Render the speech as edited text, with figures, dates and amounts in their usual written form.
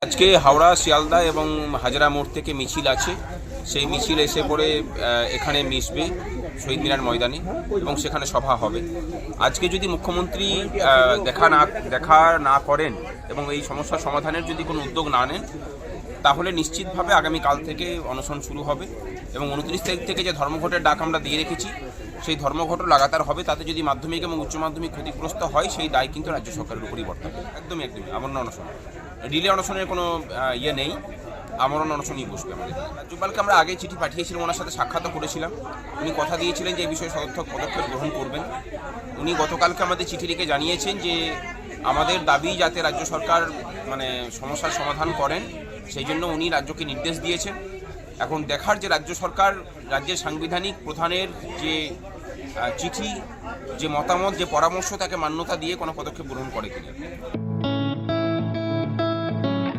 আজকে হাওড়া শিয়ালদা এবং হাজরা মোড় থেকে মিছিল আছে। সেই মিছিল এসে পড়ে এখানে মিশবে শহীদ মিনার ময়দানে এবং সেখানে সভা হবে। আজকে যদি মুখ্যমন্ত্রী দেখা না করেন এবং এই সমস্যার সমাধানের যদি কোনো উদ্যোগ না নেন, তাহলে নিশ্চিতভাবে আগামীকাল থেকে অনশন শুরু হবে এবং 29 তারিখ থেকে যে ধর্মঘটের ডাক আমরা দিয়ে রেখেছি সেই ধর্মঘটও লাগাতার হবে। তাতে যদি মাধ্যমিক এবং উচ্চ মাধ্যমিক ক্ষতিগ্রস্ত হয় সেই দায় কিন্তু রাজ্য সরকারের উপরই বর্তাবে। একদমই আমরণ অনশন, রিলে অনশনের কোনো ইয়ে নেই, আমরণ অনশনই বসবে আমাদের। রাজ্যপালকে আমরা আগে চিঠি পাঠিয়েছিলাম, ওনার সাথে সাক্ষাৎও করেছিলাম। উনি কথা দিয়েছিলেন যে এই বিষয়ে সদর্থক পদক্ষেপ গ্রহণ করবেন। উনি গতকালকে আমাদের চিঠি লিখে জানিয়েছেন যে আমাদের দাবি যাতে রাজ্য সরকার সমস্যার সমাধান করেন, সেই জন্য উনি রাজ্যকে নির্দেশ দিয়েছেন। এখন দেখার যে রাজ্য সরকার রাজ্যের সাংবিধানিক প্রধানের যে চিঠি, যে মতামত, যে পরামর্শ, তাকে মান্যতা দিয়ে কোনো পদক্ষেপ গ্রহণ করে কিনা।